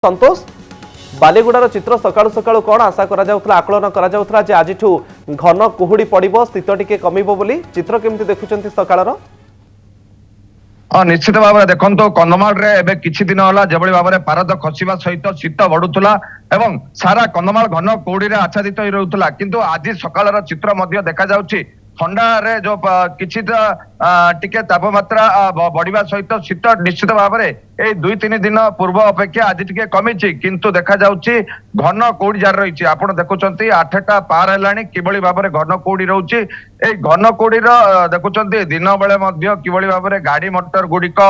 संतोष बालीगुड़ार चित्र सकाळु सकाळु कौन आशा करा जाउथला आकलन करा जाउथला जे आज घन कुहुड़ी पड़िबो स्थित टिके कमिबो बोली चित्र केमती देखुचंती सकाळर निश्चित भाव में देखो कंधमाल रे एबे किछि दिन होला जेबळी भाव में पारद खसिबा सहित शीत बढ़ुला एवं सारा कंधमाल घन कुहुड़ी रे आच्छादित होई रहउतला किंतु आज सकाळर चित्र मध्य देखा जाउछि ठंडा रे जो किछि टिके तापमात्रा बढ़िबा सहित शीत निश्चित भाव में ए 2-3 दिन पूर्व अपेक्षा आज टिके कमिछि किंतु देखा जाउछि घन कुहुड़ी जार रहिछि आपण देखुचंती 8टा पार हेलाणी किबळी भाव में घन कुहुड़ी रहउछि ए घन कुहुड़ी रो देखुचंती दिन बेले मध्य किबळी भाव में गाड़ी मोटर गुड़िक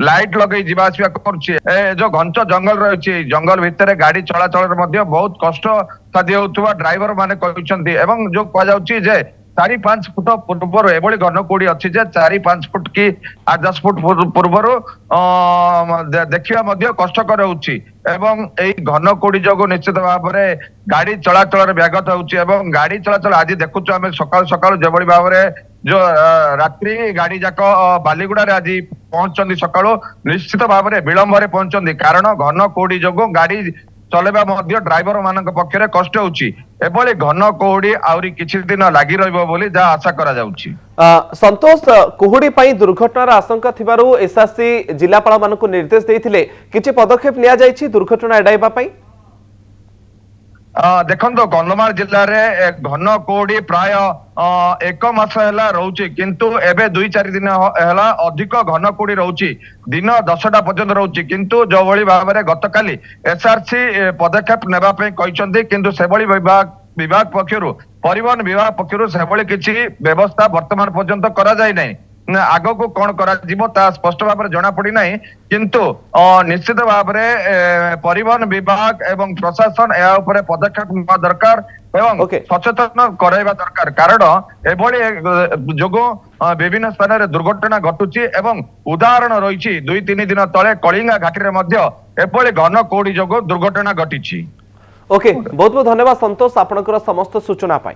लाइट लगे जीवा आसिया करुछि ए जो घंच जंगल रहिछि जंगल भितर गाड़ी चलाचल मध्य बहुत कष्ट साध्य होतुवा ड्राइवर माने कहिसंती एवं जो कह जाउछि जे 4-5 फुट पूर्व एभली घन कुहुड़ी अच्छी जे 4-5 फुट कि 8-10 फुट पूर्व देखा कष्टकर होउछि एवं एई घन कुहुड़ी जोगु निश्चित भाव में गाड़ी चलाचल व्याघात होउछि एवं गाड़ी चलाचल आज देखुछु आमे सकाळ सकाळ जेभली भाव में जो रात्रि गाड़ी जाक बालीगुड़ा रे आज पहुंचंदी सकाळो निश्चित भाव में विलंब रे पहुंचंदी कारण घन कुहुड़ी जोगु गाड़ी चलेबा मध्य ड्राइवर मानक पक्षरे कष्ट होउछि एभली घन कुहुड़ी आउरी किछि दिन लागि रहइबो बोली जा आशा करा जाउछि। संतोष कुहुड़ी पई दुर्घटनार आशंका थिबारु एसआरसी जिलापाल मानकु निर्देश देइथिले किछि पदक्षेप लिया जाइछि दुर्घटना एडाइबा पई देखो कंधमाल जिले में घन कुहुड़ी प्राय 1 मास है रोचे किंतु एबे 2-4 दिन है अधिक घन कुहुड़ी रोचे दिन 10टा पर्यंत रोचे किंतु जो भली भाव में गतकाली एसआरसी पदक्षेप नेबा पे कहते किंतु से भली विभाग पक्षरु परिवहन विभाग पक्षरु से भली किछि व्यवस्था वर्तमान पर्यंत करा जाय नै आग को कौन करा स्पष्ट भाव में जना पड़ी ना किंतु निश्चित भाव में परिवहन विभाग एवं प्रशासन या ऊपर पदक्षेप नेबा दरकार एवं सचेतन कराइबा दरकार कारण एभली जोगो विभिन्न स्थान में दुर्घटना घटुची एवं उदाहरण रही 2-3 दिन तले कलिंगा घाटी रे मध्य एभली घन कुहुड़ी जोगो दुर्घटना घटी। ओके बहुत बहुत धन्यवाद संतोष आपनकर समस्त सूचना पाई।